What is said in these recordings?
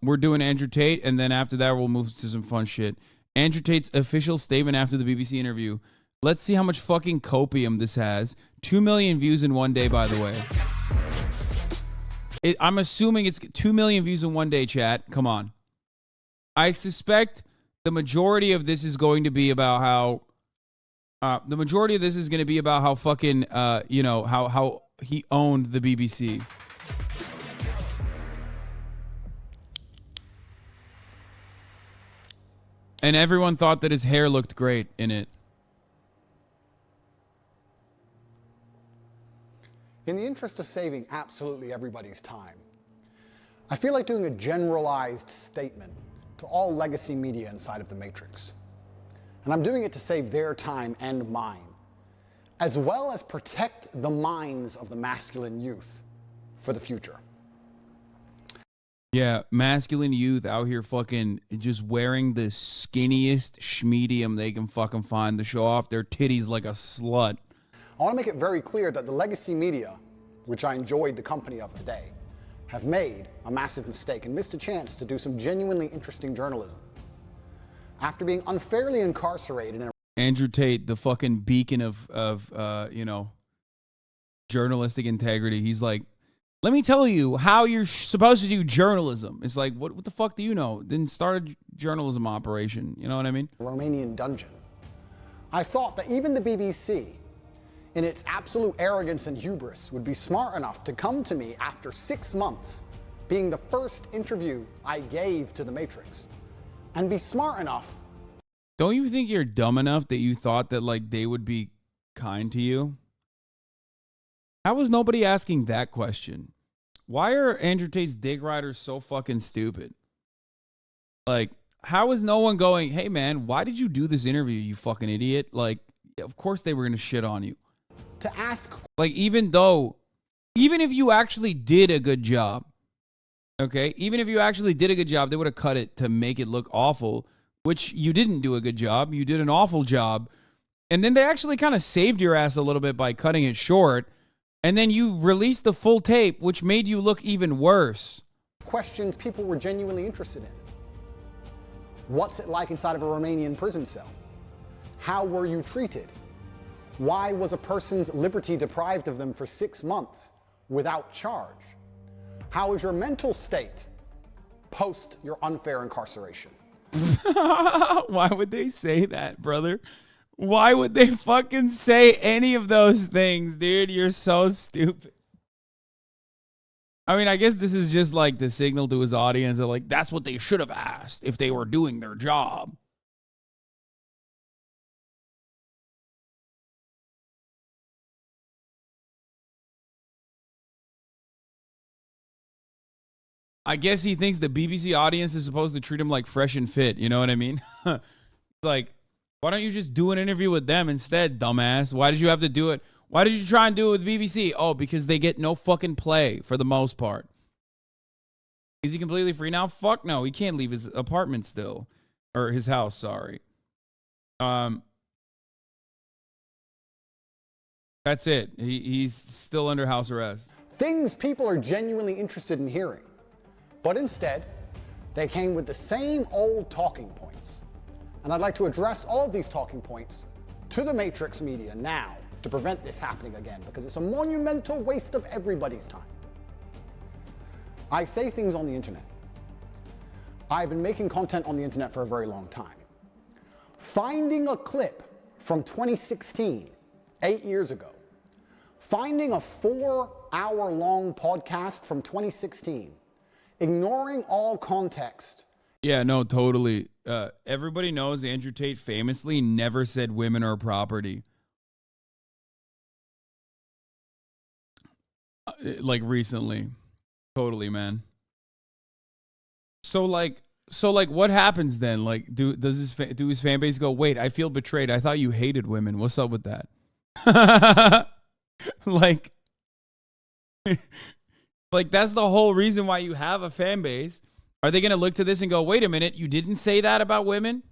We're doing Andrew Tate, and then after that, we'll move to some fun shit. Andrew Tate's official statement after the BBC interview. Let's see how much fucking copium this has. 2 million views in one day, by the way. I'm assuming it's 2 million views in one day, chat. Come on. I suspect the majority of this is going to be about how... fucking, how he owned the BBC. And everyone thought that his hair looked great in it. In the interest of saving absolutely everybody's time, I feel like doing a generalized statement to all legacy media inside of the Matrix. And I'm doing it to save their time and mine, as well as protect the minds of the masculine youth for the future. Yeah, masculine youth out here fucking just wearing the skinniest schmedium they can fucking find to show off their titties like a slut. I want to make it very clear that the legacy media, which I enjoyed the company of today, have made a massive mistake and missed a chance to do some genuinely interesting journalism. After being unfairly incarcerated in a... Andrew Tate, the fucking beacon of journalistic integrity. He's like, let me tell you how you're supposed to do journalism. It's like, what the fuck do you know? Then start a journalism operation. You know what I mean? Romanian dungeon. I thought that even the BBC, in its absolute arrogance and hubris, would be smart enough to come to me after 6 months, being the first interview I gave to the Matrix, and be smart enough. Don't you think you're dumb enough that you thought that like they would be kind to you? How was nobody asking that question? Why are Andrew Tate's dick riders so fucking stupid? Like, how is no one going, hey man, why did you do this interview, you fucking idiot? Like, of course they were gonna shit on you. To ask, like, even if you actually did a good job, okay, even if you actually did a good job, they would have cut it to make it look awful, which you didn't do a good job. You did an awful job. And then they actually kind of saved your ass a little bit by cutting it short. And then you released the full tape, which made you look even worse. Questions people were genuinely interested in. What's it like inside of a Romanian prison cell? How were you treated? Why was a person's liberty deprived of them for 6 months without charge? How is your mental state post your unfair incarceration? Why would they say that, brother? Why would they fucking say any of those things, dude? You're so stupid. I mean, I guess this is just like the signal to his audience that like, that's what they should have asked if they were doing their job. I guess he thinks the BBC audience is supposed to treat him like fresh and fit. You know what I mean? Like, why don't you just do an interview with them instead, dumbass? Why did you have to do it? Why did you try and do it with BBC? Oh, because they get no fucking play for the most part. Is he completely free now? Fuck no. He can't leave his apartment still. Or his house, sorry. That's it. He's still under house arrest. Things people are genuinely interested in hearing. But instead, they came with the same old talking points. And I'd like to address all of these talking points to the Matrix media now to prevent this happening again, because it's a monumental waste of everybody's time. I say things on the internet. I've been making content on the internet for a very long time. Finding a clip from 2016, 8 years ago, finding a 4-hour-long podcast from 2016, ignoring all context. Yeah, no, totally. Everybody knows Andrew Tate famously never said women are property. Like recently. Totally, man. So what happens then? Like, do his fan base go, wait, I feel betrayed. I thought you hated women. What's up with that? like that's the whole reason why you have a fan base. Are they going to look to this and go, wait a minute, you didn't say that about women?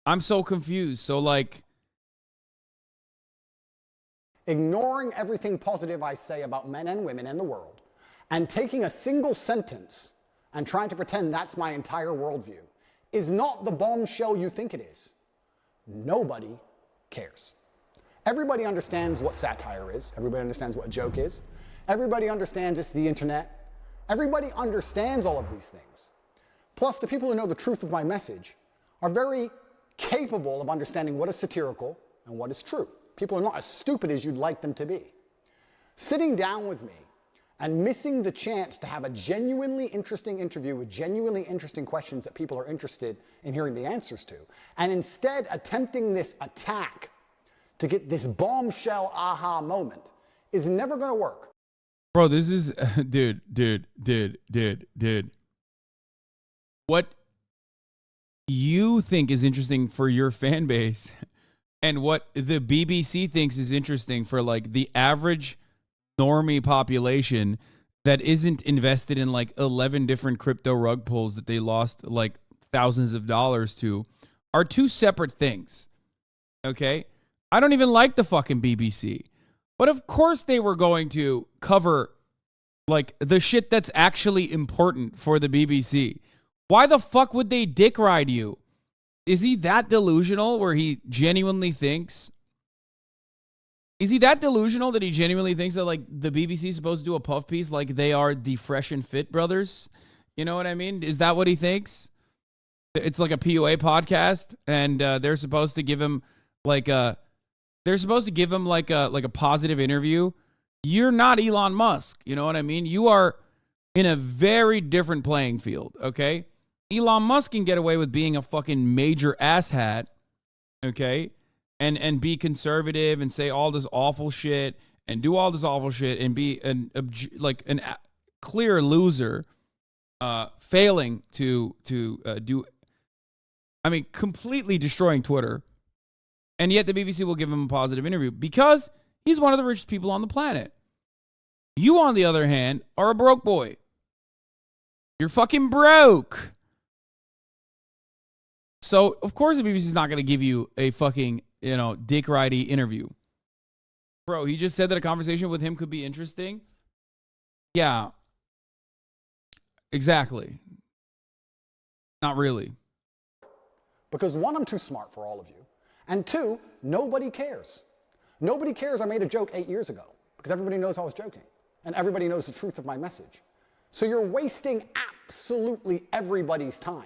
I'm so confused. So like, ignoring everything positive I say about men and women and the world, and taking a single sentence and trying to pretend that's my entire worldview is not the bombshell you think it is. Nobody cares. Everybody understands what satire is. Everybody understands what a joke is. Everybody understands it's the internet. Everybody understands all of these things. Plus, the people who know the truth of my message are very capable of understanding what is satirical and what is true. People are not as stupid as you'd like them to be. Sitting down with me and missing the chance to have a genuinely interesting interview with genuinely interesting questions that people are interested in hearing the answers to, and instead attempting this attack to get this bombshell aha moment is never going to work. Bro, this is, dude. What you think is interesting for your fan base and what the BBC thinks is interesting for like the average normie population that isn't invested in like 11 different crypto rug pulls that they lost like thousands of dollars to are two separate things. Okay? I don't even like the fucking BBC. But of course they were going to cover like the shit that's actually important for the BBC. Why the fuck would they dick ride you? Is he that delusional where he genuinely thinks? Is he that delusional that he genuinely thinks that like the BBC is supposed to do a puff piece like they are the Fresh and Fit brothers? You know what I mean? Is that what he thinks? It's like a POA podcast and they're supposed to give him like a positive interview. You're not Elon Musk. You know what I mean? You are in a very different playing field, okay? Elon Musk can get away with being a fucking major asshat, okay? And be conservative and say all this awful shit and do all this awful shit and be a clear loser, failing to do, I mean, completely destroying Twitter. And yet the BBC will give him a positive interview because he's one of the richest people on the planet. You, on the other hand, are a broke boy. You're fucking broke. So, of course, the BBC is not going to give you a fucking, dick ridey interview. Bro, he just said that a conversation with him could be interesting. Yeah. Exactly. Not really. Because one, I'm too smart for all of you. And two, nobody cares. Nobody cares I made a joke 8 years ago because everybody knows I was joking. And everybody knows the truth of my message. So you're wasting absolutely everybody's time.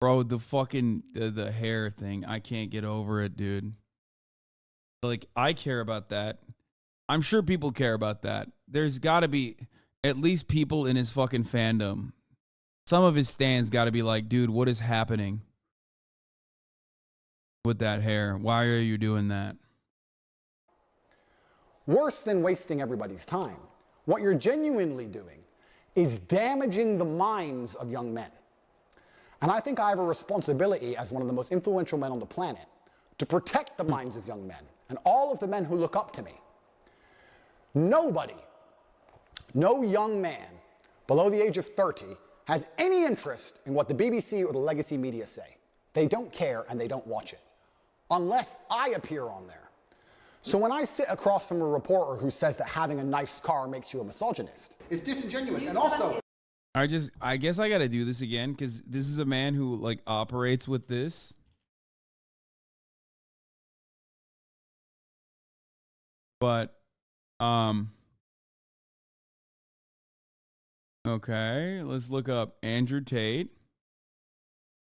Bro, the fucking, the hair thing, I can't get over it, dude. Like, I care about that. I'm sure people care about that. There's got to be at least people in his fucking fandom. Some of his stands got to be like, dude, what is happening with that hair? Why are you doing that? Worse than wasting everybody's time, what you're genuinely doing is damaging the minds of young men. And I think I have a responsibility as one of the most influential men on the planet to protect the minds of young men and all of the men who look up to me. Nobody, no young man below the age of 30 has any interest in what the BBC or the legacy media say. They don't care and they don't watch it, unless I appear on there. So when I sit across from a reporter who says that having a nice car makes you a misogynist, it's disingenuous. And also, I guess I got to do this again because this is a man who like operates with this. But, okay, let's look up Andrew Tate,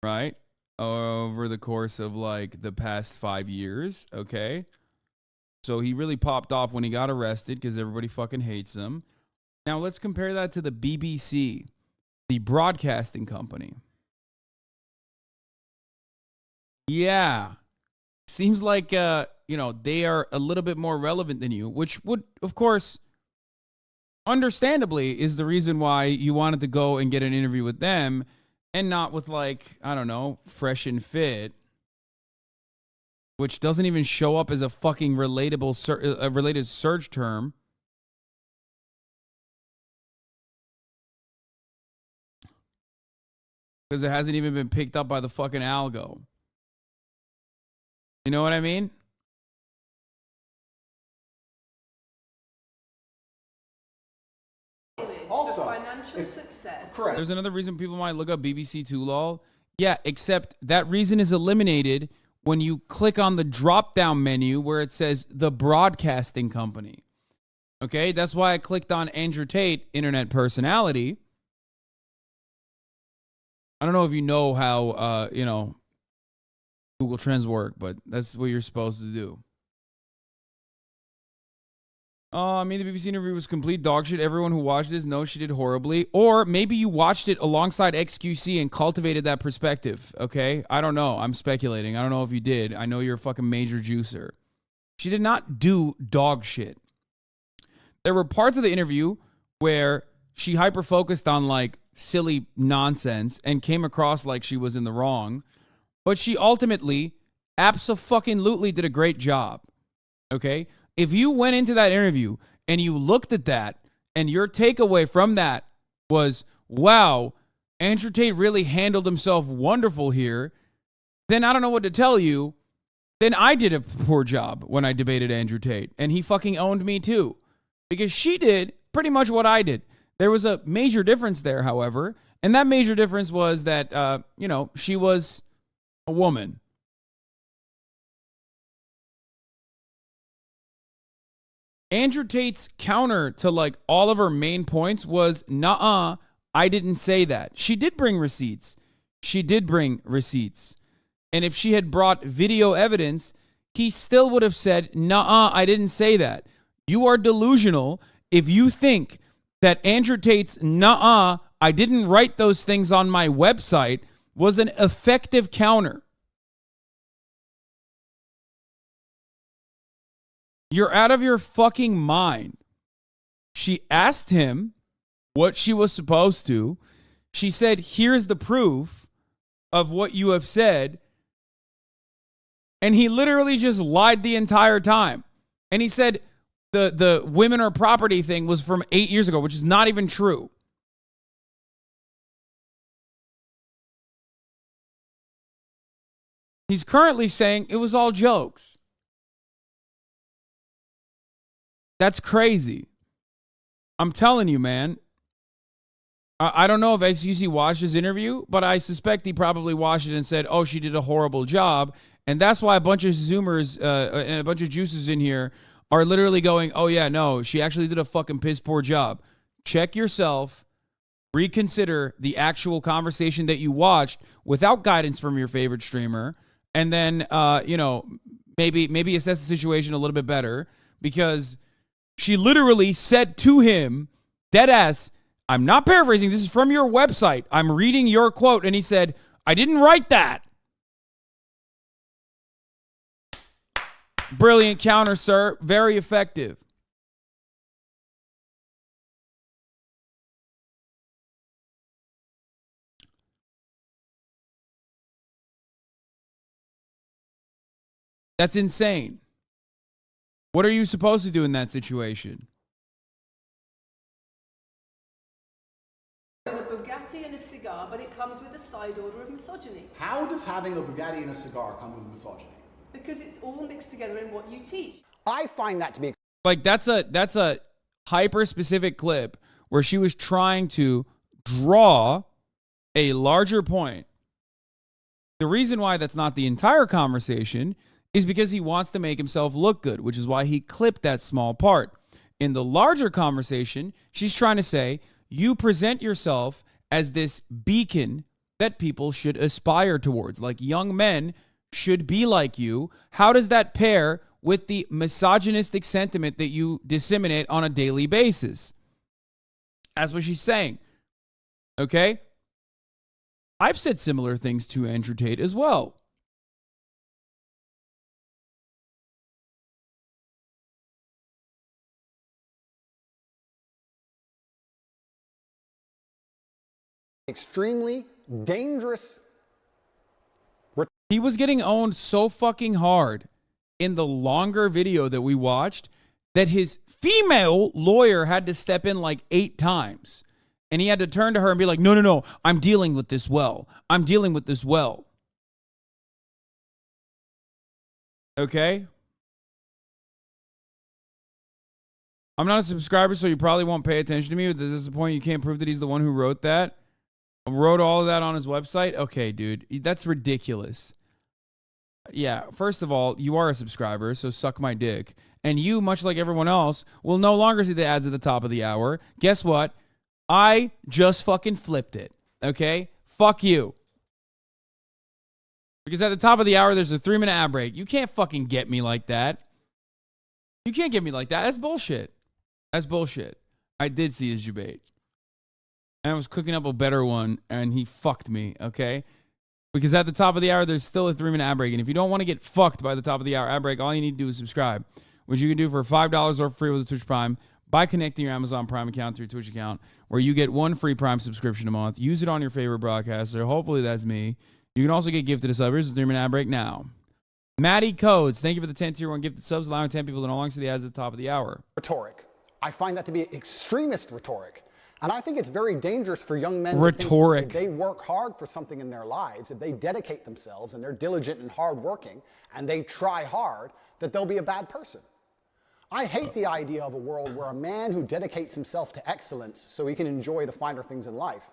right? Over the course of like the past 5 years, okay? So he really popped off when he got arrested because everybody fucking hates him. Now let's compare that to the BBC, the broadcasting company. Yeah. Seems like, they are a little bit more relevant than you, which would, of course, understandably is the reason why you wanted to go and get an interview with them and not with like, I don't know, Fresh and Fit, which doesn't even show up as a fucking related search term. Because it hasn't even been picked up by the fucking algo. You know what I mean? Also, the financial success Correct. There's another reason people might look up BBC Two, lol. Yeah, except that reason is eliminated when you click on the drop-down menu where it says the broadcasting company. Okay, that's why I clicked on Andrew Tate, internet personality. I don't know if you know how, Google Trends work, but that's what you're supposed to do. I mean, the BBC interview was complete dog shit. Everyone who watched this knows she did horribly. Or maybe you watched it alongside XQC and cultivated that perspective, okay? I don't know. I'm speculating. I don't know if you did. I know you're a fucking major juicer. She did not do dog shit. There were parts of the interview where she hyper-focused on, like, silly nonsense and came across like she was in the wrong. But she ultimately, abso-fucking-lutely did a great job, okay? If you went into that interview and you looked at that and your takeaway from that was, wow, Andrew Tate really handled himself wonderful here, then I don't know what to tell you. Then I did a poor job when I debated Andrew Tate, and he fucking owned me too, because she did pretty much what I did. There was a major difference there, however, and that major difference was that, she was a woman. Andrew Tate's counter to like all of her main points was, nuh-uh, I didn't say that. She did bring receipts. And if she had brought video evidence, he still would have said, nuh-uh, I didn't say that. You are delusional if you think that Andrew Tate's nuh-uh, I didn't write those things on my website was an effective counter. You're out of your fucking mind. She asked him what she was supposed to. She said, here's the proof of what you have said. And he literally just lied the entire time. And he said the women or property thing was from 8 years ago, which is not even true. He's currently saying it was all jokes. That's crazy. I'm telling you, man. I don't know if XQC watched his interview, but I suspect he probably watched it and said, oh, she did a horrible job. And that's why a bunch of Zoomers and a bunch of juicers in here are literally going, oh, yeah, no, she actually did a fucking piss poor job. Check yourself. Reconsider the actual conversation that you watched without guidance from your favorite streamer. And then, maybe assess the situation a little bit better, because she literally said to him, deadass, I'm not paraphrasing, this is from your website, I'm reading your quote, and he said, I didn't write that. Brilliant counter, sir. Very effective. That's insane. What are you supposed to do in that situation? A Bugatti and a cigar, but it comes with a side order of misogyny. How does having a Bugatti and a cigar come with misogyny? Because it's all mixed together in what you teach. I find that to be Like that's a hyper specific clip where she was trying to draw a larger point. The reason why that's not the entire conversation is because he wants to make himself look good, which is why he clipped that small part. In the larger conversation, she's trying to say, you present yourself as this beacon that people should aspire towards. Like young men should be like you. How does that pair with the misogynistic sentiment that you disseminate on a daily basis? That's what she's saying. Okay? I've said similar things to Andrew Tate as well. extremely dangerous. He was getting owned so fucking hard in the longer video that we watched that his female lawyer had to step in like 8 times. And he had to turn to her and be like, no, I'm dealing with this well. Okay? I'm not a subscriber, so you probably won't pay attention to me. But this is the point. You can't prove that he's the one who wrote that. Wrote all of that on his website? Okay, dude. That's ridiculous. Yeah, first of all, you are a subscriber, so suck my dick. And you, much like everyone else, will no longer see the ads at the top of the hour. Guess what? I just fucking flipped it. Okay? Fuck you. Because at the top of the hour, there's a 3-minute ad break. You can't fucking get me like that. You can't get me like that. That's bullshit. That's bullshit. I did see his debate. And I was cooking up a better one, and he fucked me, okay? Because at the top of the hour, there's still a 3-minute ad break. And if you don't want to get fucked by the top of the hour ad break, all you need to do is subscribe, which you can do for $5 or free with a Twitch Prime by connecting your Amazon Prime account to your Twitch account, where you get 1 free Prime subscription a month. Use it on your favorite broadcaster. Hopefully that's me. You can also get gifted a sub. Here's a 3-minute ad break now. Maddie Codes, thank you for the 10 tier 1 gifted subs, allowing 10 people to no longer see the ads at the top of the hour. Rhetoric. I find that to be extremist rhetoric. And I think it's very dangerous for young men Rhetoric. to think if they work hard for something in their lives, if they dedicate themselves and they're diligent and hardworking and they try hard, that they'll be a bad person. I hate the idea of a world where a man who dedicates himself to excellence so he can enjoy the finer things in life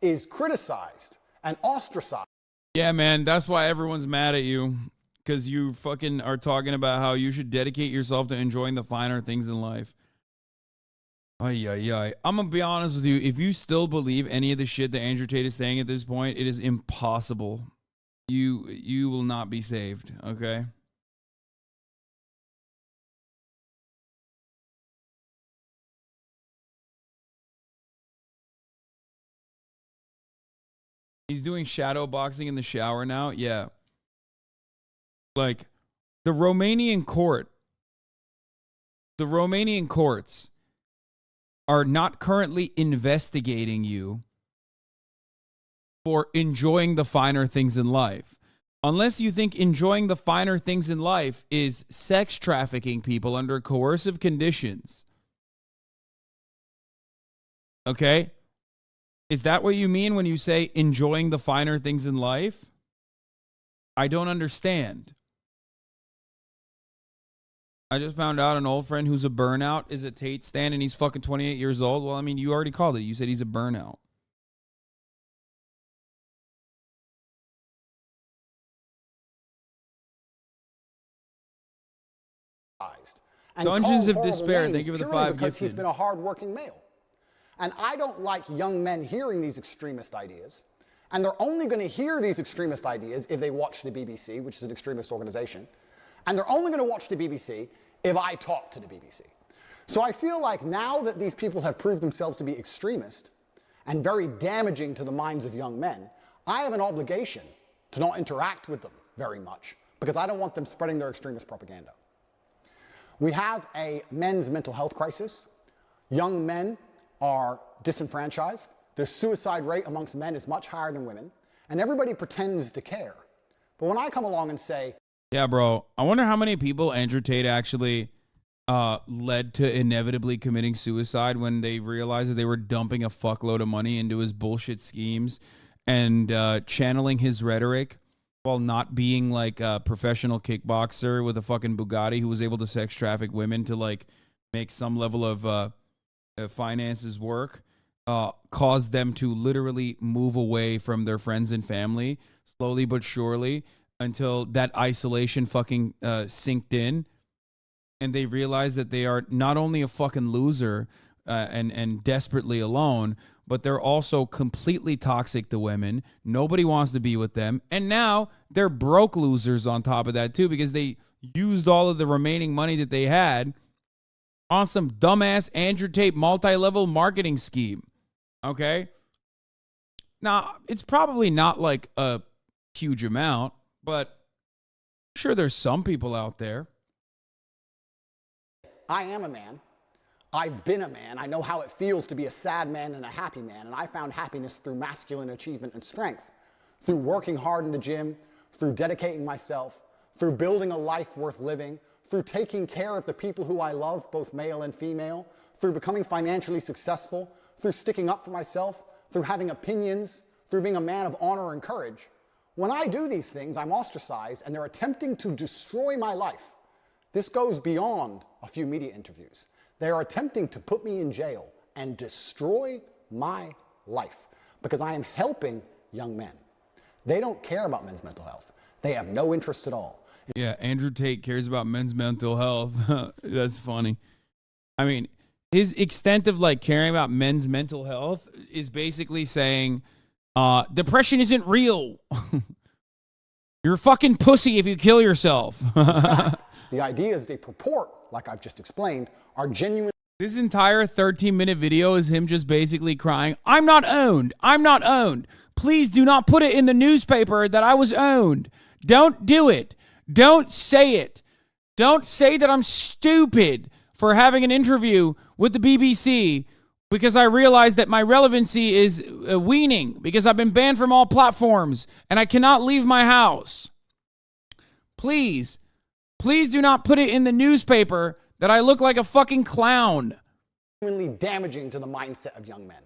is criticized and ostracized. Yeah, man, that's why everyone's mad at you. Because you fucking are talking about how you should dedicate yourself to enjoying the finer things in life. Ay, ay, ay. I'm going to be honest with you. If you still believe any of the shit that Andrew Tate is saying at this point, it is impossible. You will not be saved, okay? He's doing shadow boxing in the shower now? Yeah. Like, the Romanian courts are not currently investigating you for enjoying the finer things in life. Unless you think enjoying the finer things in life is sex trafficking people under coercive conditions. Okay? Is that what you mean when you say enjoying the finer things in life? I don't understand. I just found out an old friend who's a burnout is a Tate stan and he's fucking 28 years old. Well, I mean, you already called it. You said he's a burnout. And Dungeons of horrible Despair, names thank you for the purely 5 because gifted. he's been a hardworking male. And I don't like young men hearing these extremist ideas. And they're only going to hear these extremist ideas if they watch the BBC, which is an extremist organization. And they're only going to watch the BBC if I talk to the BBC. So I feel like now that these people have proved themselves to be extremist and very damaging to the minds of young men, I have an obligation to not interact with them very much because I don't want them spreading their extremist propaganda. We have a men's mental health crisis. Young men are disenfranchised. The suicide rate amongst men is much higher than women. And everybody pretends to care. But when I come along and say, yeah, bro, I wonder how many people Andrew Tate actually led to inevitably committing suicide when they realized that they were dumping a fuckload of money into his bullshit schemes and channeling his rhetoric while not being like a professional kickboxer with a fucking Bugatti who was able to sex traffic women to like make some level of finances work, caused them to literally move away from their friends and family slowly but surely until that isolation fucking sinked in. And they realized that they are not only a fucking loser and desperately alone, but they're also completely toxic to women. Nobody wants to be with them. And now they're broke losers on top of that too, because they used all of the remaining money that they had on some dumbass Andrew Tate multi-level marketing scheme. Okay? Now, it's probably not like a huge amount, but I'm sure there's some people out there. I am a man. I've been a man. I know how it feels to be a sad man and a happy man. And I found happiness through masculine achievement and strength, through working hard in the gym, through dedicating myself, through building a life worth living, through taking care of the people who I love, both male and female, through becoming financially successful, through sticking up for myself, through having opinions, through being a man of honor and courage. When I do these things, I'm ostracized and they're attempting to destroy my life. This goes beyond a few media interviews. They are attempting to put me in jail and destroy my life because I am helping young men. They don't care about men's mental health. They have no interest at all. Yeah, Andrew Tate cares about men's mental health. That's funny. I mean, his extent of like caring about men's mental health is basically saying depression isn't real. You're a fucking pussy if you kill yourself. In fact, the ideas they purport, like I've just explained, are genuine. This entire 13-minute video is him just basically crying, I'm not owned. I'm not owned. Please do not put it in the newspaper that I was owned. Don't do it. Don't say it. Don't say that I'm stupid for having an interview with the BBC because I realize that my relevancy is waning because I've been banned from all platforms and I cannot leave my house. Please do not put it in the newspaper that I look like a fucking clown. Genuinely damaging to the mindset of young men.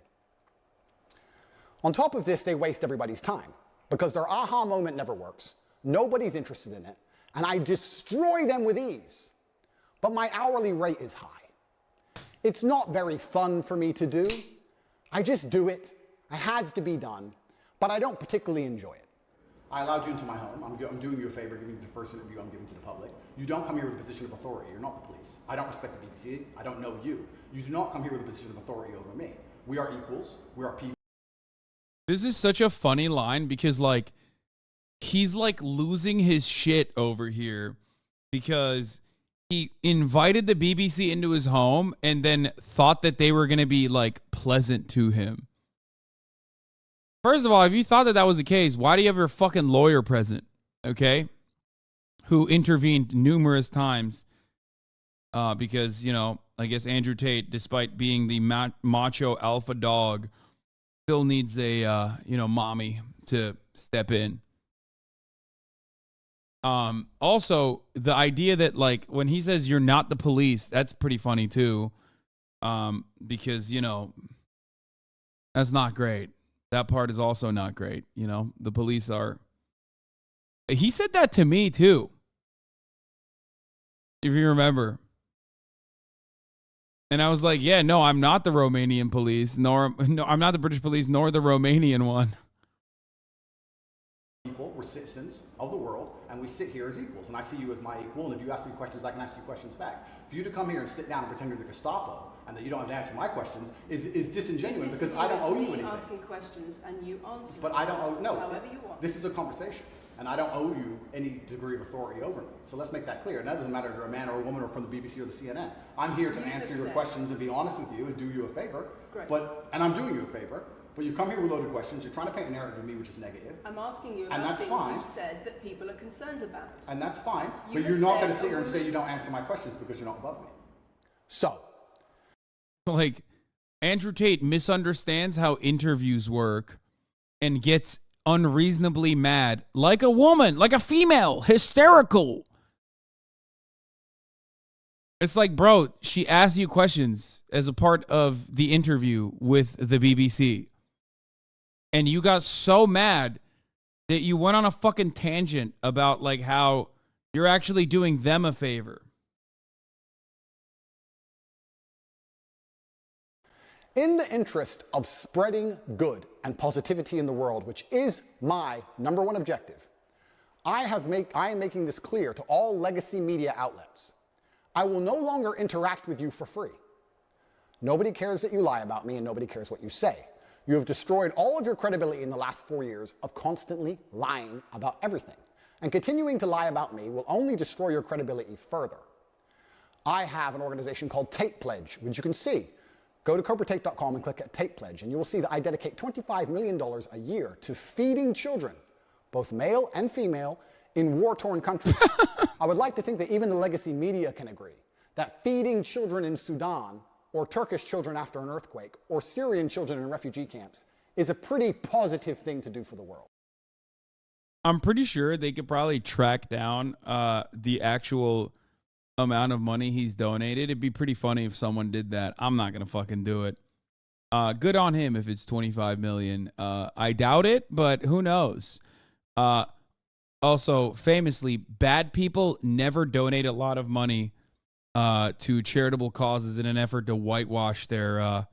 On top of this, they waste everybody's time because their aha moment never works. Nobody's interested in it, and I destroy them with ease. But my hourly rate is high. It's not very fun for me to do. I just do it. It has to be done, but I don't particularly enjoy it. I allowed you into my home. I'm doing you a favor, giving you the first interview I'm giving to the public. You don't come here with a position of authority. You're not the police. I don't respect the BBC. I don't know you. You do not come here with a position of authority over me. We are equals. We are people. This is such a funny line because, like, he's, like, losing his shit over here because he invited the BBC into his home and then thought that they were going to be, like, pleasant to him. First of all, if you thought that that was the case, why do you have your fucking lawyer present, okay, who intervened numerous times because, you know, I guess Andrew Tate, despite being the macho alpha dog, still needs a, you know, mommy to step in. Also, the idea that, like, when he says you're not the police, that's pretty funny, too, because, you know, that's not great. That part is also not great. You know, the police are. He said that to me, too. If you remember. And I was like, yeah, no, I'm not the Romanian police, no, I'm not the British police, nor the Romanian one. People, we're citizens of the world, and we sit here as equals. And I see you as my equal, and if you ask me questions, I can ask you questions back. For you to come here and sit down and pretend you're the Gestapo, and that you don't have to answer my questions, is disingenuous because I don't owe you anything. Asking questions and you answer. But I don't owe, no, however you want. This is a conversation, and I don't owe you any degree of authority over me. So let's make that clear. And that doesn't matter if you're a man or a woman or from the BBC or the CNN. I'm here to answer your questions and be honest with you and do you a favor. Great. And I'm doing you a favor. But you come here with loaded questions. You're trying to paint a narrative of me which is negative. I'm asking you and about that's things fine. you've said that people are concerned about. And that's fine. You But you're not going to said sit here and say you don't answer my questions because you're not above me. So, like, Andrew Tate misunderstands how interviews work and gets unreasonably mad, like a woman, like a female, hysterical. It's like, bro, she asked you questions as a part of the interview with the BBC. And you got so mad that you went on a fucking tangent about, like, how you're actually doing them a favor. in the interest of spreading good and positivity in the world, which is my number one objective, I am making this clear to all legacy media outlets. I will no longer interact with you for free. Nobody cares that you lie about me, and nobody cares what you say. You have destroyed all of your credibility in the last 4 years of constantly lying about everything. And continuing to lie about me will only destroy your credibility further. I have an organization called Tate Pledge, which you can see. Go to CobraTate.com and click at Tate Pledge, and you will see that I dedicate $25 million a year to feeding children, both male and female, in war-torn countries. I would like to think that even the legacy media can agree that feeding children in Sudan, or Turkish children after an earthquake, or Syrian children in refugee camps is a pretty positive thing to do for the world. I'm pretty sure they could probably track down the actual amount of money he's donated. It'd be pretty funny if someone did that. I'm not going to fucking do it. Good on him if it's 25 million. I doubt it, but who knows? Also, famously, bad people never donate a lot of money to charitable causes in an effort to whitewash their,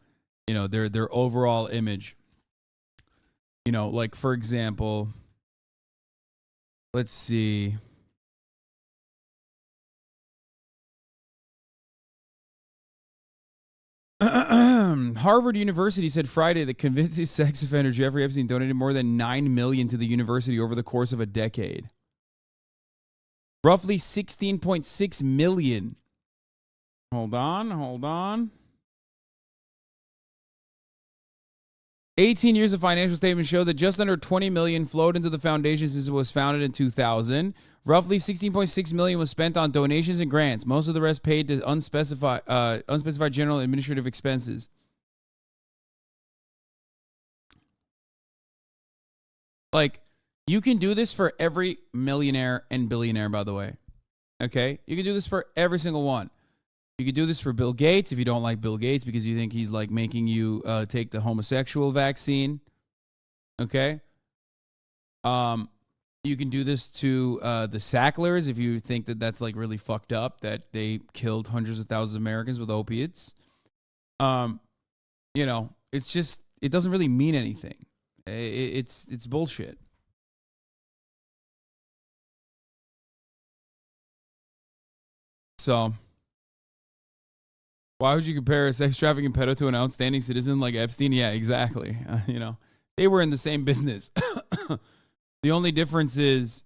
their overall image. You know, like, for example, let's see. Harvard University said Friday that convicted sex offender Jeffrey Epstein donated more than $9 million to the university over the course of a decade. Roughly $16.6 million. Hold on. 18 years of financial statements show that just under $20 million flowed into the foundation since it was founded in 2000. Roughly $16.6 million was spent on donations and grants. Most of the rest paid to unspecified general administrative expenses. Like, you can do this for every millionaire and billionaire, by the way. Okay? You can do this for every single one. You could do this for Bill Gates if you don't like Bill Gates because you think he's like making you take the homosexual vaccine. Okay? You can do this to the Sacklers if you think that that's like really fucked up, that they killed hundreds of thousands of Americans with opiates. You know, it's just, it doesn't really mean anything. It's bullshit. So, why would you compare a sex trafficking pedo to an outstanding citizen like Epstein? Yeah, exactly. You know, they were in the same business. The only difference is,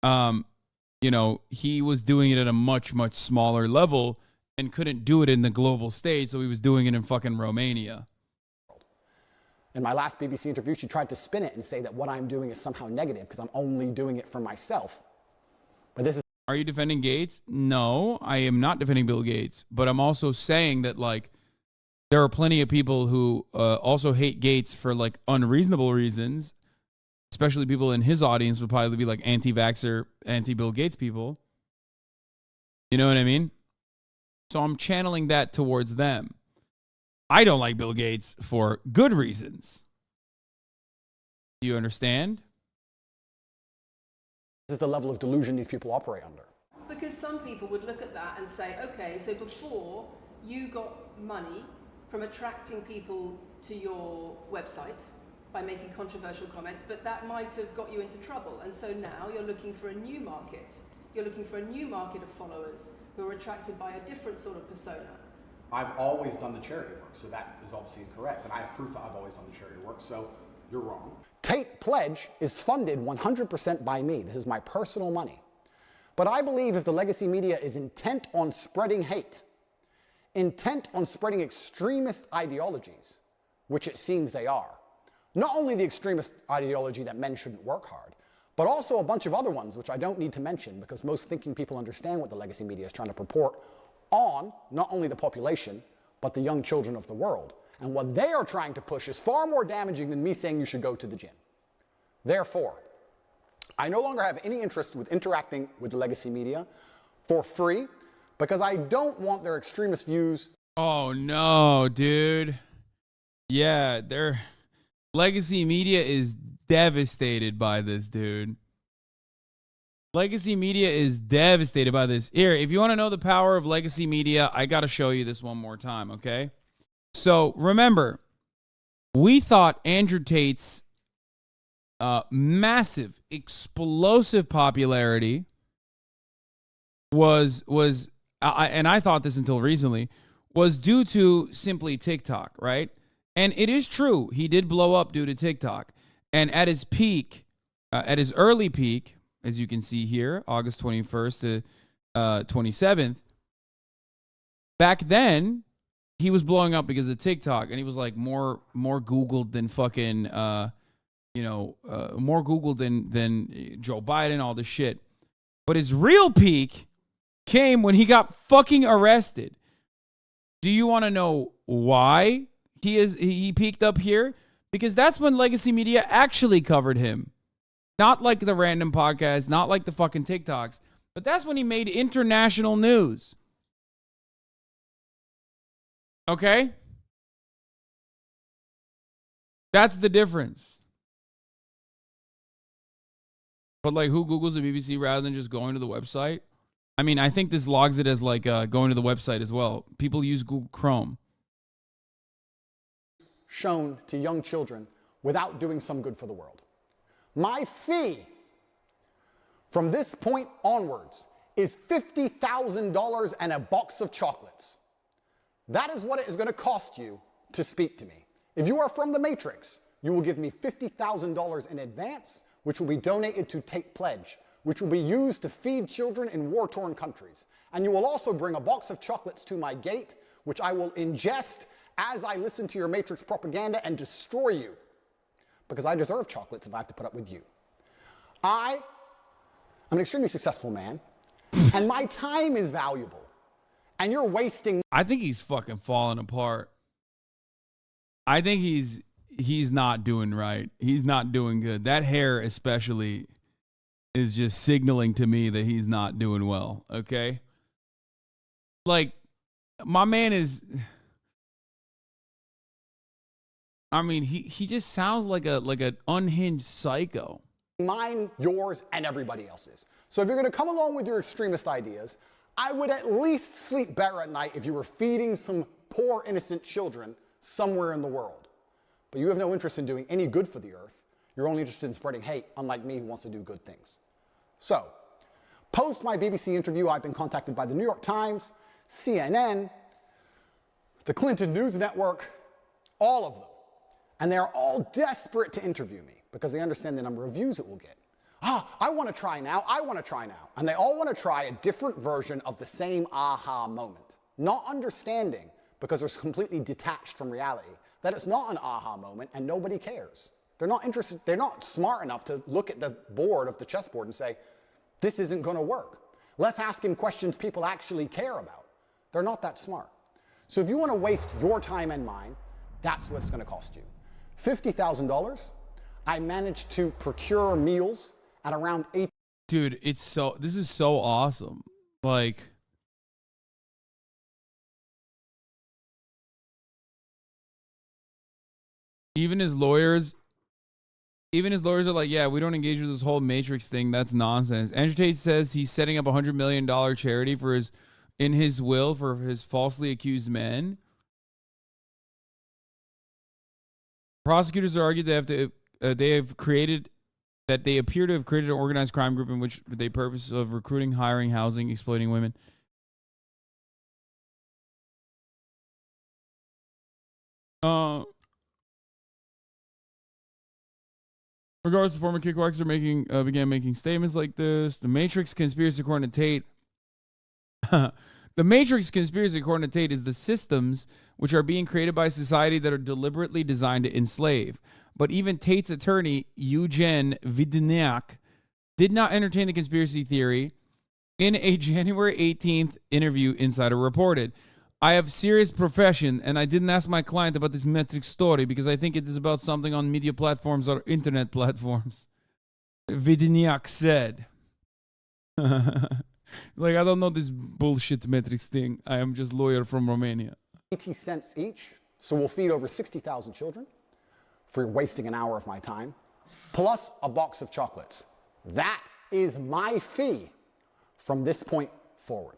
you know, he was doing it at a much, much smaller level and couldn't do it in the global stage, so he was doing it in fucking Romania. In my last BBC interview, she tried to spin it and say that what I'm doing is somehow negative because I'm only doing it for myself. But this is... Are you defending Gates? No, I am not defending Bill Gates, but I'm also saying that, like, there are plenty of people who also hate Gates for, like, unreasonable reasons. Especially people in his audience would probably be like anti-vaxxer, anti-Bill Gates people. You know what I mean? So I'm channeling that towards them. I don't like Bill Gates for good reasons. Do you understand? This is the level of delusion these people operate under. Because some people would look at that and say, okay, so before you got money from attracting people to your website by making controversial comments, but that might have got you into trouble. And so now you're looking for a new market. You're looking for a new market of followers who are attracted by a different sort of persona. I've always done the charity work, so that is obviously incorrect. And I have proof that I've always done the charity work, so you're wrong. Tate Pledge is funded 100% by me. This is my personal money. But I believe if the legacy media is intent on spreading hate, intent on spreading extremist ideologies, which it seems they are, not only the extremist ideology that men shouldn't work hard, but also a bunch of other ones, which I don't need to mention because most thinking people understand what the legacy media is trying to purport on not only the population, but the young children of the world. And what they are trying to push is far more damaging than me saying you should go to the gym. Therefore, I no longer have any interest with interacting with the legacy media for free because I don't want their extremist views. Oh, no, dude. Yeah, their legacy media is devastated by this, dude. Legacy media is devastated by this. Here, if you want to know the power of legacy media, I got to show you this one more time, okay? So, remember, we thought Andrew Tate's massive, explosive popularity was and I thought this until recently, was due to simply TikTok, right? And it is true. He did blow up due to TikTok. And at his peak, at his early peak, as you can see here, August 21st to 27th, back then, he was blowing up because of TikTok. And he was like more Googled than fucking, more Googled than Joe Biden, all this shit. But his real peak came when he got fucking arrested. Do you want to know why he peaked up here? Because that's when legacy media actually covered him. Not like the random podcasts, not like the fucking TikToks, but that's when he made international news. Okay? That's the difference. But like, who Googles the BBC rather than just going to the website? I mean, I think this logs it as like going to the website as well. People use Google Chrome. Shown to young children without doing some good for the world. My fee from this point onwards is $50,000 and a box of chocolates. That is what it is going to cost you to speak to me. If you are from the Matrix, you will give me $50,000 in advance, which will be donated to Tate Pledge, which will be used to feed children in war-torn countries. And you will also bring a box of chocolates to my gate, which I will ingest as I listen to your Matrix propaganda and destroy you. Because I deserve chocolates if I have to put up with you. I am an extremely successful man, and my time is valuable. And you're wasting. I think he's fucking falling apart. I think he's not doing right. He's not doing good. That hair especially is just signaling to me that he's not doing well, okay? Like, my man is, I mean, he just sounds like an unhinged psycho. Mine, yours, and everybody else's. So if you're going to come along with your extremist ideas, I would at least sleep better at night if you were feeding some poor innocent children somewhere in the world. But you have no interest in doing any good for the earth. You're only interested in spreading hate, unlike me who wants to do good things. So, post my BBC interview, I've been contacted by the New York Times, CNN, the Clinton News Network, all of them. And they're all desperate to interview me because they understand the number of views it will get. I want to try now, I want to try now. And they all want to try a different version of the same aha moment. Not understanding, because they're completely detached from reality, that it's not an aha moment and nobody cares. They're not interested, they're not smart enough to look at the board of the chessboard and say, this isn't going to work. Let's ask him questions people actually care about. They're not that smart. So if you want to waste your time and mine, that's what it's going to cost you. $50,000, I managed to procure meals at around 8. Dude, this is so awesome. Like, even his lawyers are like, yeah, we don't engage with this whole Matrix thing. That's nonsense. Andrew Tate says he's setting up $100 million charity in his will for his falsely accused men. Prosecutors are argued they appear to have created an organized crime group in which they purpose of recruiting, hiring, housing, exploiting women. Regardless, the former kickboxer began making statements like this. The Matrix conspiracy, according to Tate, the Matrix conspiracy, according to Tate, is the systems which are being created by society that are deliberately designed to enslave. But even Tate's attorney, Eugen Vidniak, did not entertain the conspiracy theory. In a January 18th interview, Insider reported, I have serious profession, and I didn't ask my client about this Matrix story because I think it is about something on media platforms or internet platforms. Vidniak said. Like, I don't know this bullshit Matrix thing. I am just lawyer from Romania. 80 cents each, so we'll feed over 60,000 children for wasting an hour of my time, plus a box of chocolates. That is my fee from this point forward.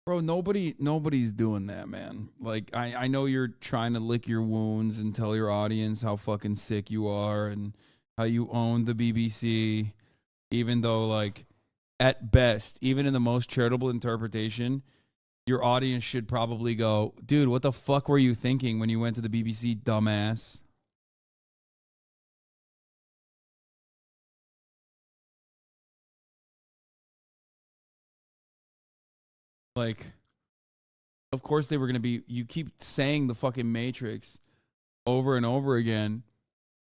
Bro, nobody's doing that, man. Like, I know you're trying to lick your wounds and tell your audience how fucking sick you are and how you own the BBC, even though, like, at best, even in the most charitable interpretation, your audience should probably go, dude, what the fuck were you thinking when you went to the BBC, dumbass? Like, of course they were going to be, you keep saying the fucking Matrix over and over again,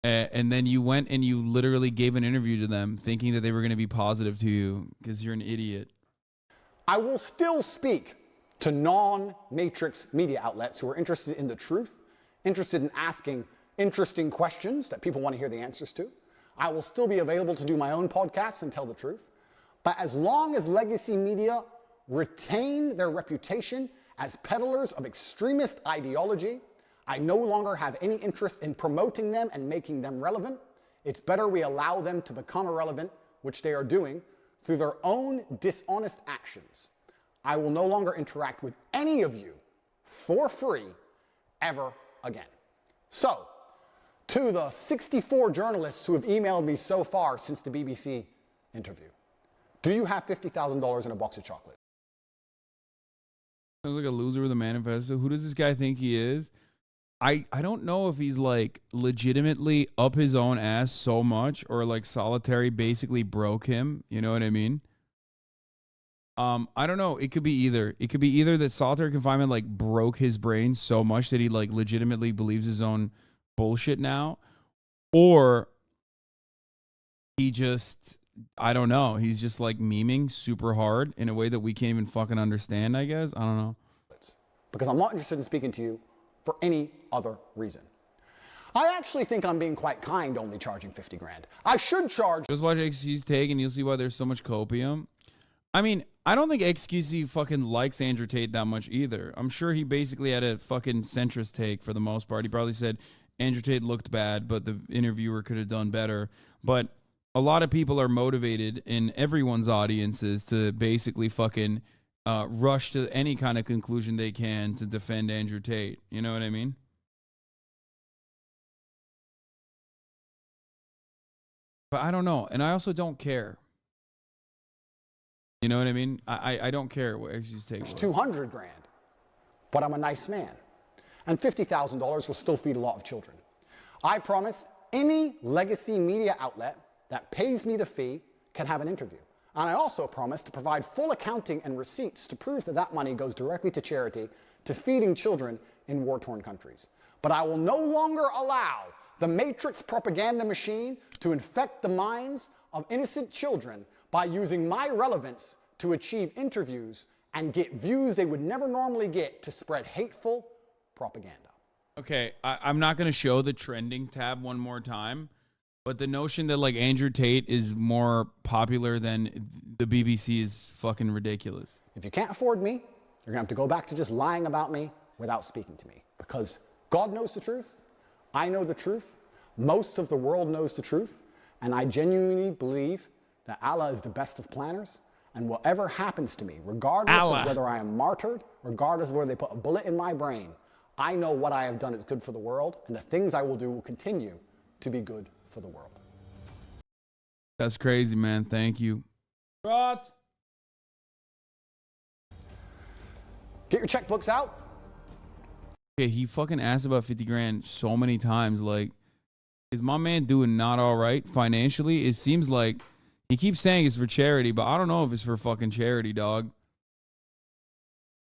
and then you went and you literally gave an interview to them thinking that they were going to be positive to you because you're an idiot. I will still speak to non-Matrix media outlets who are interested in the truth, interested in asking interesting questions that people want to hear the answers to. I will still be available to do my own podcasts and tell the truth. But as long as legacy media retain their reputation as peddlers of extremist ideology, I no longer have any interest in promoting them and making them relevant. It's better we allow them to become irrelevant, which they are doing, through their own dishonest actions. I will no longer interact with any of you for free ever again. So, to the 64 journalists who have emailed me so far since the BBC interview. Do you have $50,000 in a box of chocolates? Sounds like a loser with a manifesto. Who does this guy think he is? I don't know if he's like legitimately up his own ass so much or like solitary basically broke him. You know what I mean? I don't know. It could be either. It could be either that solitary confinement like broke his brain so much that he like legitimately believes his own bullshit now, or he just, I don't know. He's just like memeing super hard in a way that we can't even fucking understand, I guess. I don't know. Because I'm not interested in speaking to you for any other reason. I actually think I'm being quite kind only charging 50 grand. I should charge. Just watch XQC Take and you'll see why there's so much copium. I mean, I don't think XQC fucking likes Andrew Tate that much either. I'm sure he basically had a fucking centrist take for the most part. He probably said Andrew Tate looked bad, but the interviewer could have done better. But a lot of people are motivated in everyone's audiences to basically fucking rush to any kind of conclusion they can to defend Andrew Tate. You know what I mean? But I don't know. And I also don't care. You know what I mean? I don't care what XQC Take was. 200 grand. But I'm a nice man. And $50,000 will still feed a lot of children. I promise any legacy media outlet that pays me the fee can have an interview. And I also promise to provide full accounting and receipts to prove that that money goes directly to charity, to feeding children in war-torn countries. But I will no longer allow the Matrix propaganda machine to infect the minds of innocent children by using my relevance to achieve interviews and get views they would never normally get to spread hateful propaganda. Okay, I'm not going to show the trending tab one more time, but the notion that like Andrew Tate is more popular than the BBC is fucking ridiculous. If you can't afford me, you're going to have to go back to just lying about me without speaking to me. Because God knows the truth, I know the truth, most of the world knows the truth, and I genuinely believe that Allah is the best of planners, and whatever happens to me, regardless of whether I am martyred, regardless of whether they put a bullet in my brain, I know what I have done is good for the world, and the things I will do will continue to be good for the world. That's crazy, man. Thank you. Rot. Get your checkbooks out. Okay, he fucking asked about 50 grand so many times. Like, is my man doing not all right financially? It seems like he keeps saying it's for charity, but I don't know if it's for fucking charity, dog.